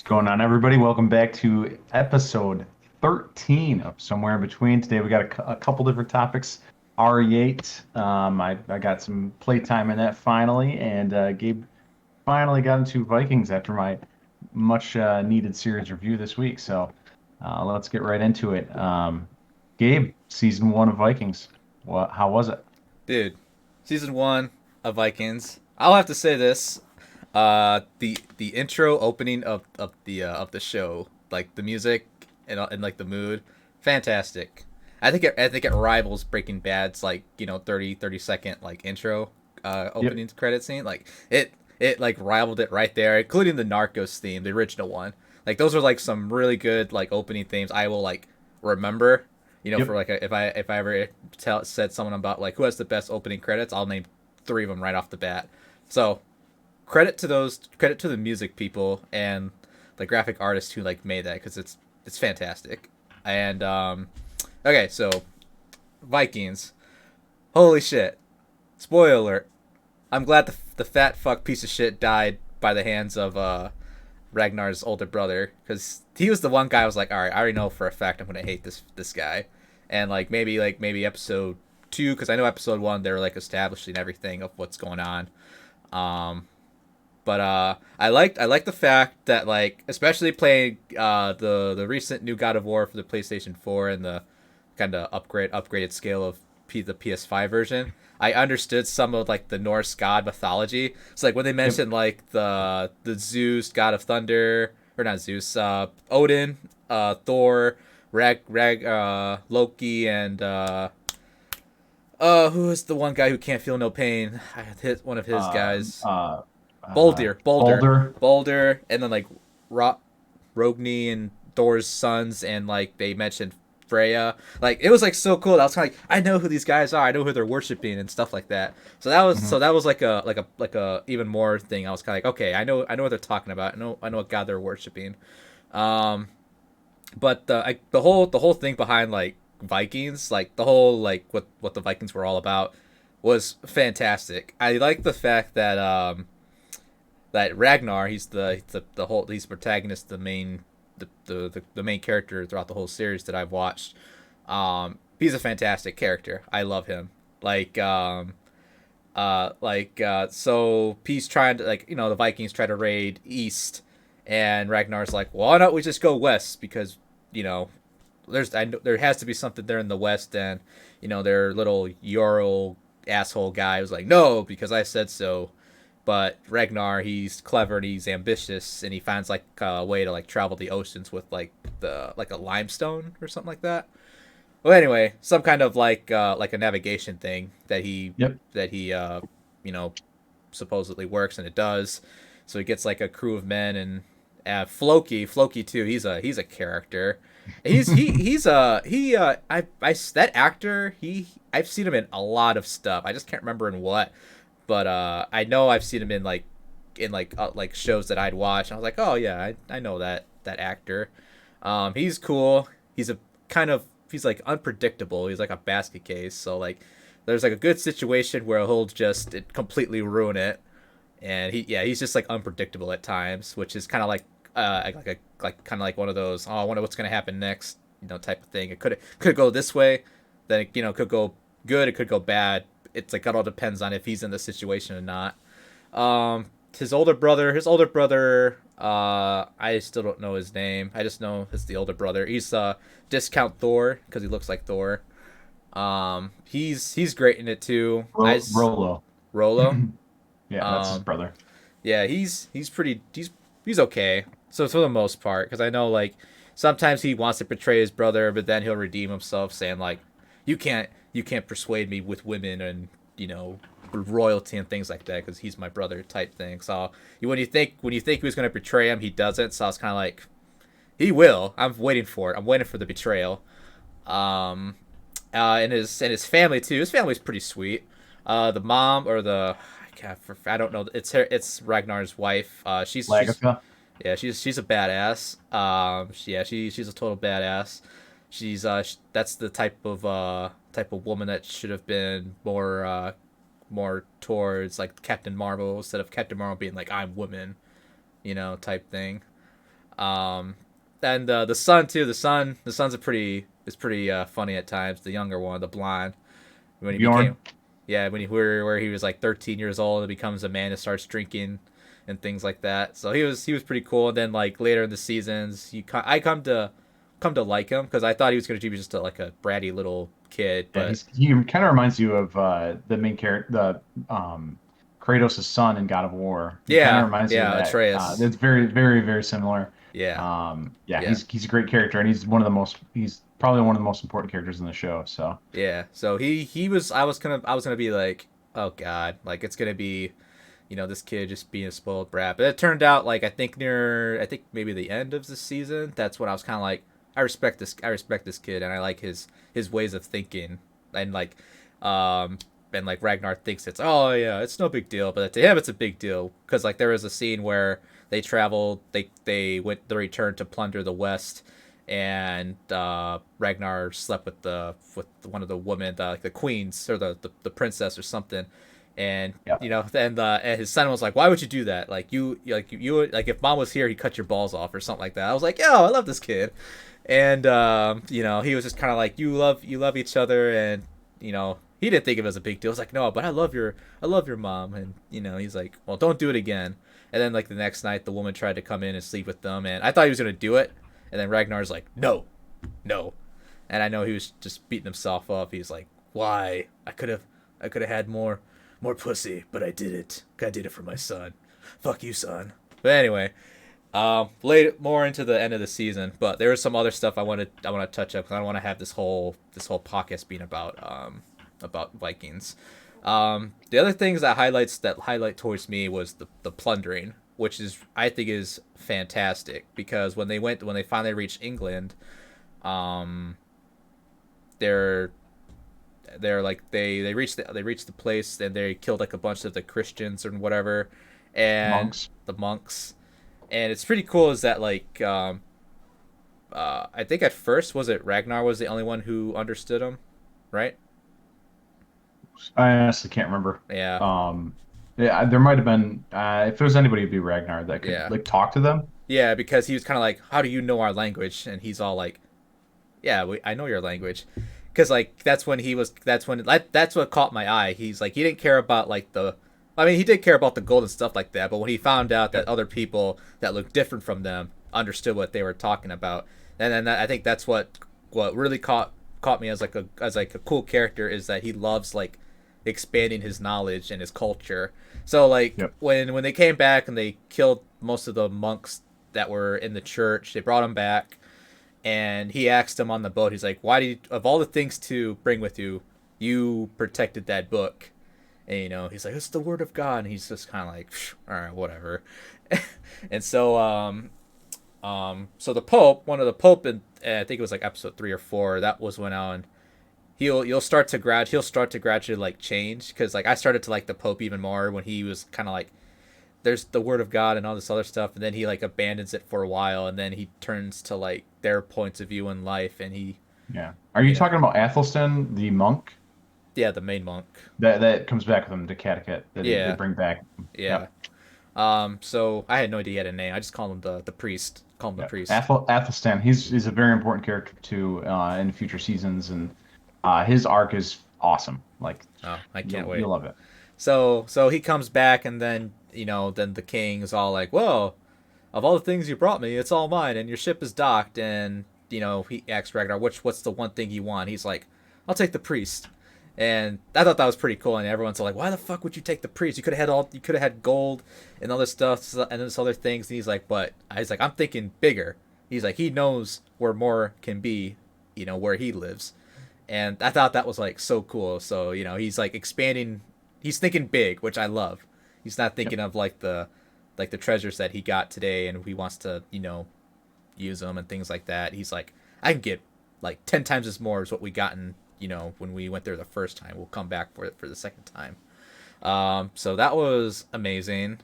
Going on, everybody? Welcome back to episode 13 of Somewhere in Between. Today we got a couple different topics. RE8. I got some playtime in that finally, and Gabe finally got into Vikings after my much needed series review this week. So let's get right into it. Gabe, season one of Vikings. How was it? Dude, season one of Vikings. I'll have to say this: the intro opening of the show, like the music and like the mood, fantastic. I think it rivals Breaking Bad's like 30 second like intro Yep. opening credit scene. Like it like rivaled it right there, including the Narcos theme, the original one. Like those are like some really good like opening themes I will like remember. For Yep. like if I ever said someone about like who has the best opening credits, I'll name three of them right off the bat. So credit to the music people and the graphic artist who like made that because it's fantastic. And okay, so Vikings. Holy shit! Spoiler alert. I'm glad the fat fuck piece of shit died by the hands of Ragnar's older brother because he was the one guy I was like, all right, I already know for a fact I'm gonna hate this guy, and maybe episode two because I know episode one they're like establishing everything of what's going on. Um, but I like the fact that like especially playing the recent new God of War for the PlayStation 4 and the kind of upgraded scale of the PS5 version. I understood some of like the Norse god mythology. So like when they Yep. mentioned like the Zeus god of thunder or not Zeus, Odin, Thor, Loki, and who is the one guy who can't feel no pain? I hit one of his Uh, guys. uh, Boulder, Balder. Boulder, and then like Ro- Rogni and Thor's sons, and like they mentioned Freya. Like it was like so cool. I was kind of like, I know who these guys are. I know who they're worshiping and stuff like that. So that was like a even more thing. I was kind of like, okay, I know what they're talking about. I know what God they're worshiping. Um, but the whole thing behind like Vikings, like the whole like what the Vikings were all about, was fantastic. I like the fact that Ragnar, he's protagonist, the main character throughout the whole series that I've watched. He's a fantastic character. I love him. So he's trying to the Vikings try to raid east, and Ragnar's like, well, why don't we just go west because you know there has to be something there in the west, and their little Ural asshole guy was like, no, because I said so. But Ragnar, he's clever and he's ambitious, and he finds like a way to like travel the oceans with like a limestone or something like that. Well, anyway, some kind of like a navigation thing Yep. that he you know supposedly works, and it does. So he gets like a crew of men, and Floki too. He's a character. That actor. I've seen him in a lot of stuff. I just can't remember in what, but I know I've seen him in like shows that I'd watch. And I was like, oh yeah, I know that actor. He's cool. He's like unpredictable. He's like a basket case. So like, there's like a good situation where he'll just completely ruin it, and he's just like unpredictable at times, which is kind of like kind of like one of those, oh, I wonder what's gonna happen next, type of thing. It could go this way, then it could go good, it could go bad. It's like it all depends on if he's in the situation or not. His older brother, I still don't know his name. I just know it's the older brother. He's discount Thor because he looks like Thor. He's great in it too. Rolo. Rolo. Yeah, that's his Um, brother. yeah, he's okay. So for the most part, because I know like sometimes he wants to betray his brother, but then he'll redeem himself, saying like, you can't persuade me with women and royalty and things like that because he's my brother type thing. So when you think he was gonna betray him, he doesn't. So I was kind of like, he will. I'm waiting for it. I'm waiting for the betrayal. Um, and his family too. His family's pretty sweet. The mom or the I don't know. It's Ragnar's wife. She's Lagertha. yeah, she's a badass. She's a total badass. That's the type of woman that should have been more towards like Captain Marvel instead of Captain Marvel being like, I'm woman, type thing. Um, and the son too. The son's a pretty is pretty funny at times. The younger one, the blonde, when he became, Bjorn. yeah, when he where he was like 13 years old and becomes a man and starts drinking and things like that. So he was pretty cool. And then like later in the seasons, I come to like him because I thought he was going to be just like a bratty little kid, Yeah, but he kind of reminds you of the main character, Kratos' son in God of War. He kind of yeah, reminds you of yeah, that. Atreus, It's very, very, very similar. yeah, Yeah, yeah. he's a great character, and he's probably one of the most important characters in the show. So Yeah. So he was I was gonna be like, oh god, like it's gonna be, this kid just being a spoiled brat. But it turned out like I think maybe the end of the season, that's when I was kinda like, I respect this kid and I like his ways of thinking. And um like Ragnar thinks it's, oh yeah, it's no big deal, but to him it's a big deal because like there was a scene where they returned to plunder the west, and Ragnar slept with one of the women, like the queens or the princess or something, and yeah, and his son was like, why would you do that? Like you like if mom was here, he'd cut your balls off or something like that. I was like, yo, I love this kid, and he was just kind of like, you love each other, and he didn't think of it as a big deal. I was like, no, but I love your mom, and he's like, well, don't do it again. And then like the next night, the woman tried to come in and sleep with them, and I thought he was gonna do it, and then Ragnar's like, no, no, and I know he was just beating himself up. He's like, why? I could have had more pussy, but I did it. I did it for my son. Fuck you, son. But anyway, late more into the end of the season, but there was some other stuff I want to touch up because I don't want to have this whole podcast being about Vikings. The other things that highlight towards me was the plundering, which is I think is fantastic because when they finally reached England, um, they're like they reached the place and they killed like a bunch of the Christians or whatever, and monks. the monks, and it's pretty cool. Is that like I think at first was it Ragnar was the only one who understood him, right? I honestly can't remember. Yeah, Yeah, there might have been. If there was anybody, it'd be Ragnar that could yeah. like talk to them. Yeah, because he was kind of like, "How do you know our language?" And he's all like, "Yeah, I know your language." Because like that's what caught my eye. He's like he didn't care about like I mean he did care about the gold and stuff like that, but when he found out that Yep. other people that looked different from them understood what they were talking about, and then I think that's what really caught me as like a cool character is that he loves like expanding his knowledge and his culture. So like Yep. when they came back and they killed most of the monks that were in the church, they brought them back, and he asked him on the boat. He's like, "Why do you, of all the things to bring with you, you protected that book?" And he's like, "It's the word of God." And he's just kind of like, "All right, whatever." And so the Pope, one of the Pope, in I think it was like episode 3 or 4. That was when on he'll start to gradually like change because like I started to like the Pope even more when he was kind of like there's the word of God and all this other stuff, and then he like abandons it for a while, and then he turns to like their points of view in life, and he, Yeah. Are you you know, talking about Athelstan, the monk yeah, the main monk, that comes back with them to Catechet that they yeah, bring back? yeah. Yep. So I had no idea he had a name. I just called him the priest. Call him the Yep. priest. Athelstan. He's a very important character too in future seasons, and his arc is awesome. Like Oh, I can't you'll wait. love it. So he comes back, and then then the king is all like, "Whoa, of all the things you brought me, it's all mine, and your ship is docked." And he asks Ragnar, what's the one thing you want? He's like, "I'll take the priest." And I thought that was pretty cool. And everyone's like, "Why the fuck would you take the priest? You could have had gold and other stuff and this other things." And he's like, I'm thinking bigger. He's like, he knows where more can be, where he lives. And I thought that was like so cool. So he's like expanding. He's thinking big, which I love. He's not Yep. thinking of like the treasures that he got today, and he wants to use them and things like that. He's like, I can get like 10 times as more as what we gotten when we went there the first time. We'll come back for it for the second time. So that was amazing.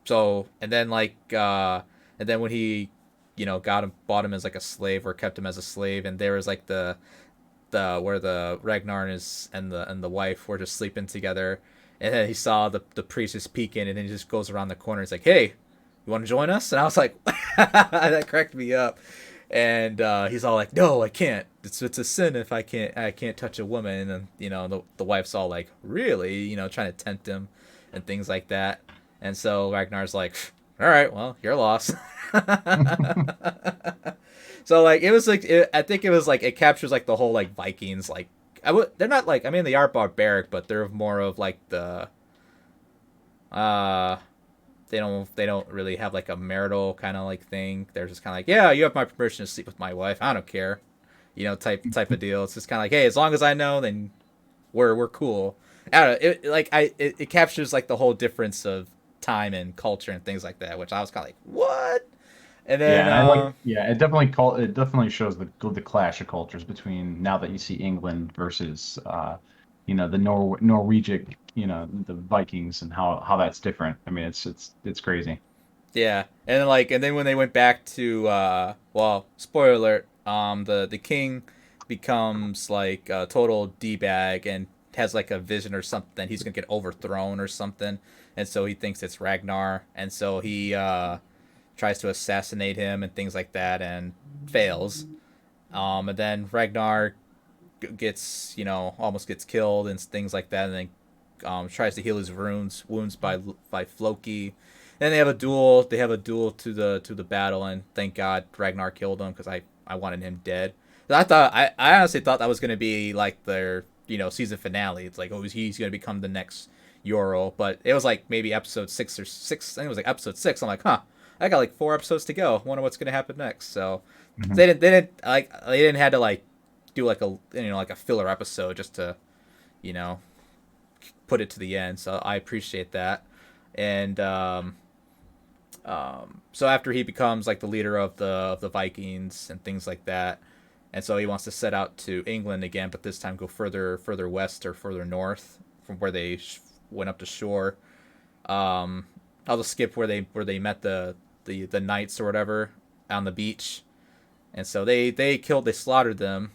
So and then when he got him bought him as like a slave or kept him as a slave, and there was like the where the Ragnar and the wife were just sleeping together, and then he saw the priest just peeking, and then he just goes around the corner. He's like, "Hey, you want to join us? And I was like, that cracked me up. And he's all like, no, I can't. It's a sin if I can't touch a woman. And then, the wife's all like, really, trying to tempt him and things like that. And so Ragnar's like, all right, well, your loss. So like it was like I think it was like it captures like the whole like Vikings like they're not like, I mean, they are barbaric, but they're more of like the uh they don't really have like a marital kind of like thing. They're just kind of like, yeah, you have my permission to sleep with my wife. I don't care, type of deal. It's just kind of like, hey, as long as I know, then we're cool. I don't know. It captures like the whole difference of time and culture and things like that, which I was kind of like, what? And Yeah, then and I like. Yeah, it definitely shows the clash of cultures between now that you see England versus the Norwegian, the Vikings, and how that's different. I mean, it's crazy. yeah, and then when they went back to well, spoiler alert, the king becomes like a total d bag and has like a vision or something. He's gonna get overthrown or something, and so he thinks it's Ragnar, and so he tries to assassinate him and things like that, and fails. And then Ragnar gets almost gets killed and things like that, and then tries to heal his wounds by Floki. Then they have a duel. They have a duel to the battle, and thank God Ragnar killed him because I wanted him dead. I honestly thought that was gonna be like their season finale. It's like, oh, he's gonna become the next Euro, but it was like maybe episode 6 or 6. I think it was like episode 6. I'm like, huh, I got like 4 episodes to go. Wonder what's gonna happen next. So Hmm. they didn't have to like do like a like a filler episode just to you know put it to the end. So I appreciate that. And so after he becomes like the leader of the Vikings and things like that, and so he wants to set out to England again, but this time go further west or further north from where they went up to shore. Um, I'll just skip where they met the knights or whatever on the beach, and so they slaughtered them,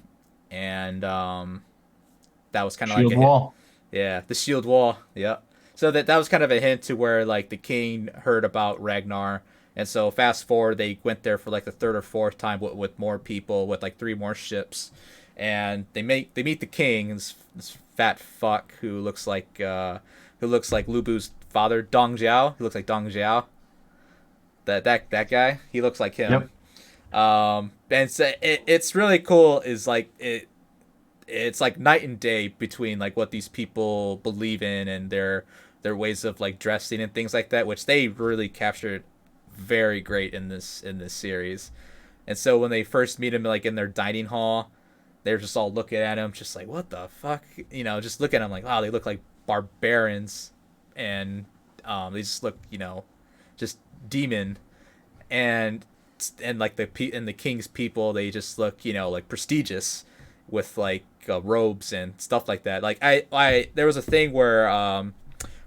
and that was kind of like Shield a hit. wall. Yeah, the shield wall. Yeah. So that was kind of a hint to where like the king heard about Ragnar, and so fast forward, they went there for like the third or fourth time with more people, with like three more ships, and they meet the king, this fat fuck who looks like Lubu's father, Dong Jiao. He looks like Dong Jiao. That guy. He looks like him. Yep. And so it's really cool. Is like it's like night and day between like what these people believe in and their ways of like dressing and things like that, which they really captured very great in this series. And so when they first meet him like in their dining hall, they're just all looking at him just like, what the fuck, just look at him like, wow, they look like barbarians, and they just look just demon, and like the king's people, they just look like prestigious with like robes and stuff like that. Like I there was a thing where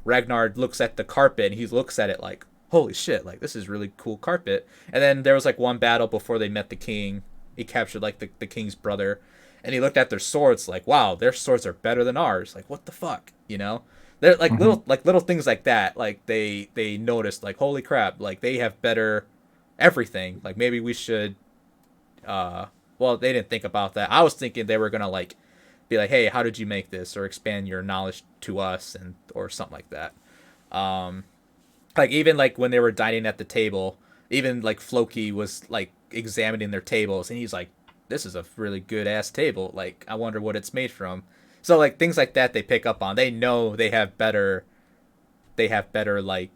Ragnar looks at the carpet and he looks at it like, holy shit, like this is really cool carpet. And then there was like one battle before they met the king. He captured like the king's brother, and he looked at their swords like, wow, their swords are better than ours. Like what the fuck, They're like Hmm. little things like that. Like they noticed like, holy crap, like they have better everything. Like maybe we should well, they didn't think about that. I was thinking they were gonna like be like, hey, how did you make this, or expand your knowledge to us, and or something like that. Um, like even like when they were dining at the table, even like Floki was like examining their tables, and he's like, this is a really good ass table. Like I wonder what it's made from. So like things like that they pick up on. They know they have better like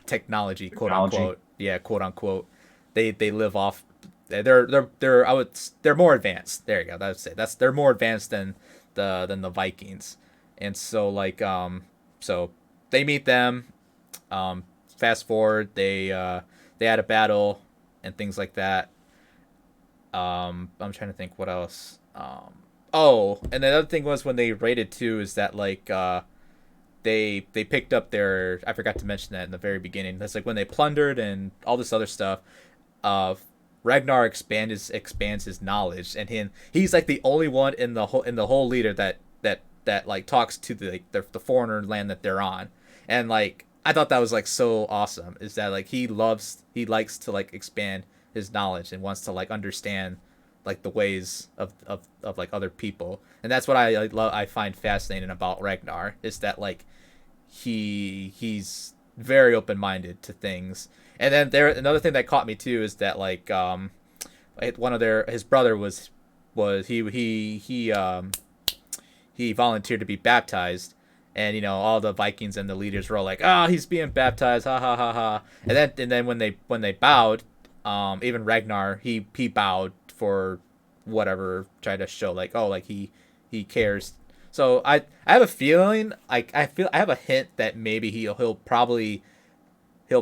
technology, quote Technology. unquote. Yeah, quote unquote. They live off. They're more advanced. There you go. That's it. They're more advanced than the Vikings, and so like so they meet them. Fast forward, they had a battle and things like that. I'm trying to think what else. Oh, and the other thing was when they raided too is that like they picked up their, I forgot to mention that in the very beginning. That's like when they plundered and all this other stuff. Uh, Ragnar expands his knowledge, and he's like the only one in the whole leader that like talks to the foreigner land that they're on, and like I thought that was like so awesome. Is that like he likes to like expand his knowledge and wants to like understand like the ways of like other people, and that's what I find fascinating about Ragnar is that like he's very open minded to things. And then there another thing that caught me too is that like one of their his brother was he volunteered to be baptized, and all the Vikings and the leaders were all like, "Oh, he's being baptized, ha ha ha ha." And then when they bowed, even Ragnar he bowed for whatever, tried to show like, oh, like he cares. So I have a feeling, like I have a hint that maybe he'll probably try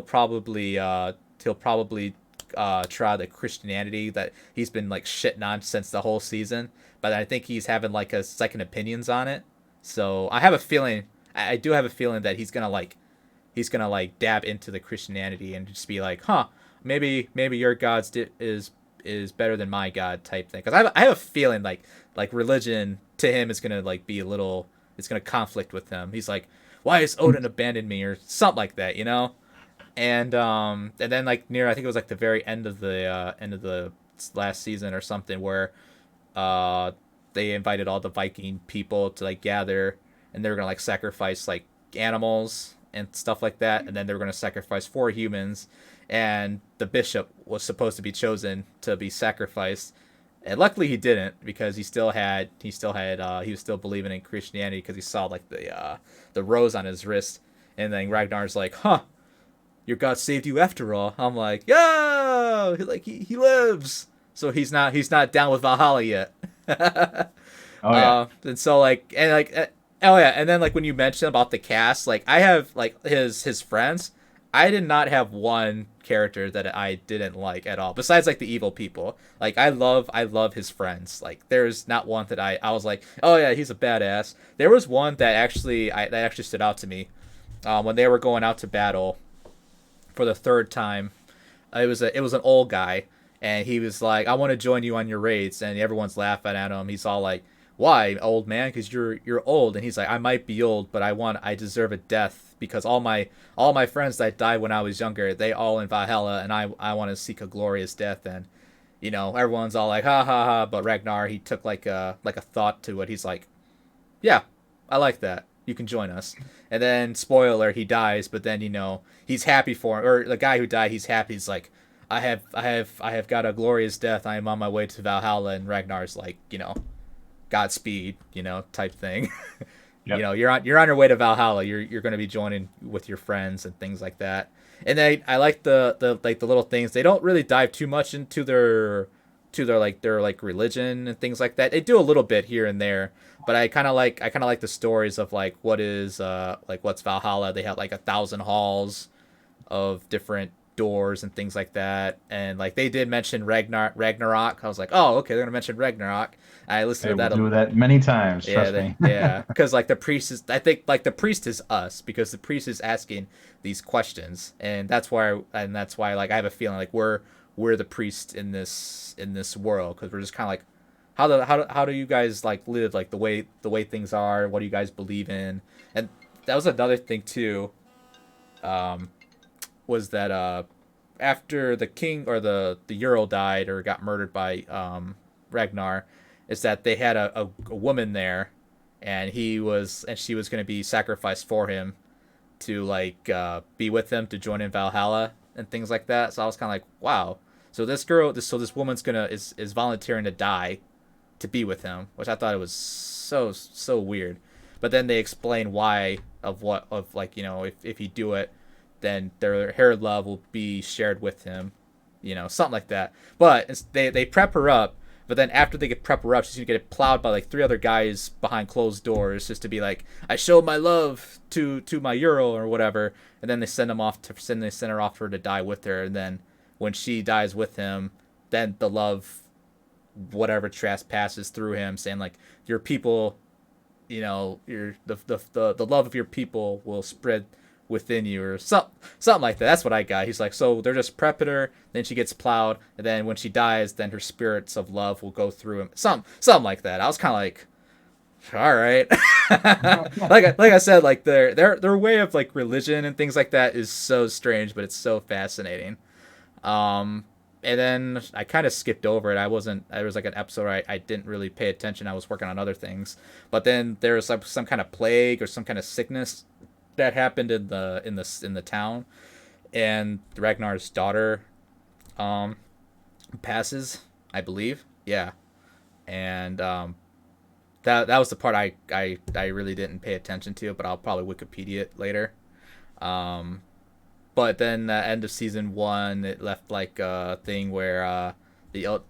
the Christianity that he's been like shitting on since the whole season, but I think he's having like a second opinions on it. So I have a feeling, I do have a feeling that he's gonna like dab into the Christianity and just be like, huh, maybe your God's is better than my God type thing. Because I have a feeling like religion to him is gonna like be a little, it's gonna conflict with him. He's like, why has Odin abandoned me or something like that, and then like near, I think it was like the very end of the last season or something, where they invited all the Viking people to like gather, and they were gonna like sacrifice like animals and stuff like that, and then they were gonna sacrifice 4 humans, and the bishop was supposed to be chosen to be sacrificed, and luckily he didn't, because he was still believing in Christianity, because he saw like the rose on his wrist, and then Ragnar's like, huh, your God saved you after all. I'm like, yo, like he lives. So he's not down with Valhalla yet. Oh yeah. And so oh yeah, and then like when you mentioned about the cast, like I have like his friends, I did not have one character that I didn't like at all. Besides like the evil people, like I love his friends. Like there's not one that I was like, oh yeah, he's a badass. There was one that actually stood out to me, when they were going out to battle for the third time. It was an old guy, and he was like, "I want to join you on your raids," and everyone's laughing at him. He's all like, "Why, old man? Because you're old." And he's like, "I might be old, but I deserve a death, because all my friends that died when I was younger, they all in Valhalla, and I want to seek a glorious death." And everyone's all like, "Ha ha ha!" But Ragnar, he took like a thought to it. He's like, yeah, I like that. You can join us. And then, spoiler, he dies, but then he's happy for him, or the guy who died, he's happy. He's like, I have got a glorious death. I am on my way to Valhalla. And Ragnar's like, Godspeed, type thing. Yep. You're on your way to Valhalla. You're going to be joining with your friends and things like that. And I like the little things. They don't really dive too much into their religion and things like that. They do a little bit here and there, but I kind of like the stories of like what's Valhalla. They have like 1,000 halls of different doors and things like that, and like they did mention Ragnarok. I was like, oh, okay, they're gonna mention Ragnarok. I listened They to will that. do that many times. Yeah, Trust me. yeah, because like the priest is, I think like the priest is us, because the priest is asking these questions, and that's why like I have a feeling like we're the priest in this world, because we're just kind of like, how do you guys like live, like the way things are, what do you guys believe in. And that was another thing too, um was that after the king or the Earl died or got murdered by Ragnar, is that they had a woman there, and she was going to be sacrificed for him to like be with him to join in Valhalla and things like that. So I was kind of like, wow. So this woman's is volunteering to die to be with him, which I thought it was so weird. But then they explain why, of like, if you do it, then her love will be shared with him, something like that. But they prep her up, but then after they prep her up, she's gonna get plowed by like 3 other guys behind closed doors, just to be like, I showed my love to my Earl or whatever. And then they send her off for her to die with her. And then when she dies with him, then the love, whatever trespasses through him, saying like, your people, the love of your people will spread within you, or something like that. That's what I got. He's like, so they're just prepping her, then she gets plowed, and then when she dies, then her spirits of love will go through him. Something like that. I was kind of like, all right. like I said, like their way of like religion and things like that is so strange, but it's so fascinating. Um, and then I kind of skipped over it. I wasn't. There was like an episode where I didn't really pay attention. I was working on other things. But then there was like some kind of plague or some kind of sickness that happened in the town, and Ragnar's daughter um passes, I believe. Yeah, and that was the part I really didn't pay attention to, but I'll probably Wikipedia it later. Um, but then end of season one, it left like a thing where the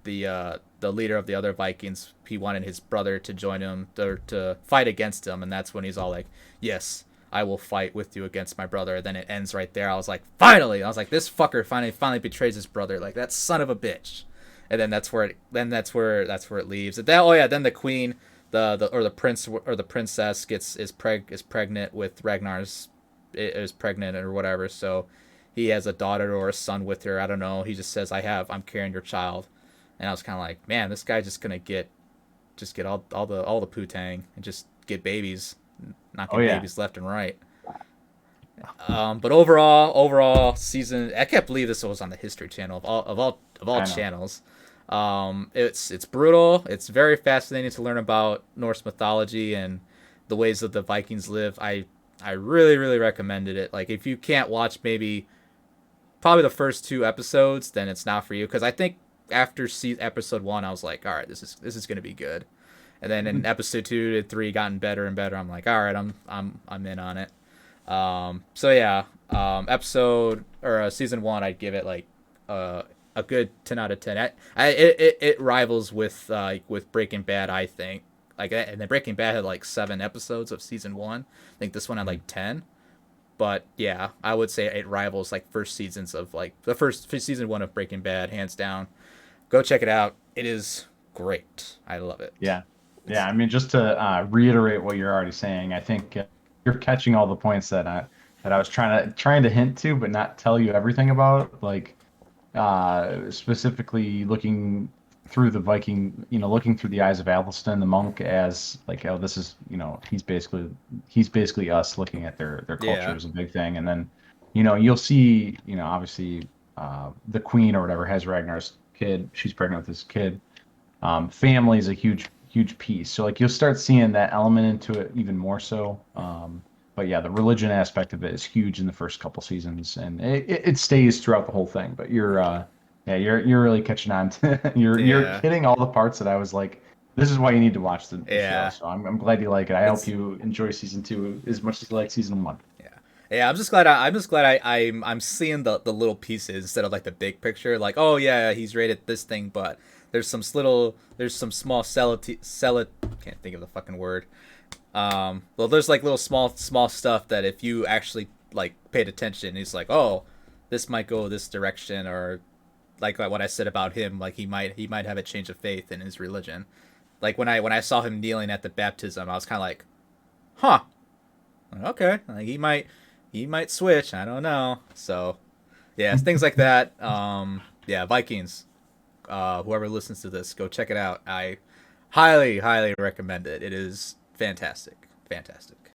leader of the other Vikings, he wanted his brother to join him to fight against him, and that's when he's all like, "Yes, I will fight with you against my brother." Then it ends right there. I was like, finally! I was like, this fucker finally betrays his brother. Like that son of a bitch. And then that's where it leaves. And then, oh yeah, then the queen, the prince or the princess is pregnant with Ragnar's is pregnant or whatever. So he has a daughter or a son with her. I don't know. He just says, I'm carrying your child." And I was kind of like, man, this guy's just gonna get all the poo-tang and just get babies, Oh knocking yeah, babies left and right. But overall season, I can't believe this was on the History Channel of all I know. channels. It's brutal. It's very fascinating to learn about Norse mythology and the ways that the Vikings live. I really recommended it. Like if you can't watch maybe probably the first two episodes, then it's not for you. Because I think after episode one, I was like, all right, this is gonna be good. And then in episode two to three, gotten better and better. I'm like, all right, I'm in on it. So yeah, episode or season one, I'd give it like a good 10 out of 10. It rivals with Breaking Bad, I think. Like, and then Breaking Bad had like 7 episodes of season one. I think this one had like 10. But yeah, I would say it rivals like first seasons of like the first season one of Breaking Bad, hands down. Go check it out. It is great. I love it. Yeah, yeah. It's I mean, just to reiterate what you're already saying, I think you're catching all the points that I was trying to hint to, but not tell you everything about. Like specifically looking through the Viking, looking through the eyes of Athelstan, the monk, as like, oh, this is, he's basically us looking at their culture yeah, is a big thing, and then, you'll see, obviously, the queen or whatever has Ragnar's kid. She's pregnant with his kid. Family is a huge piece. So like you'll start seeing that element into it even more so. But yeah, the religion aspect of it is huge in the first couple seasons, and it stays throughout the whole thing. But yeah, you're really catching on to you're yeah, hitting all the parts that I was like, this is why you need to watch the show. yeah. So I'm glad you like it. I hope It's you enjoy season two as much as you like season one. Yeah, yeah. I'm just glad I'm seeing the little pieces instead of like the big picture. Like, oh yeah, he's rated this thing, but there's some small can't think of the fucking word. Well, there's like little small stuff that if you actually like paid attention, he's like, oh, this might go this direction, or like what I said about him, like he might have a change of faith in his religion. Like when I saw him kneeling at the baptism, I was kind of like, huh, okay, like he might switch. I don't know. So yeah, things like that. Yeah, Vikings. Whoever listens to this, go check it out. I highly recommend it. It is fantastic.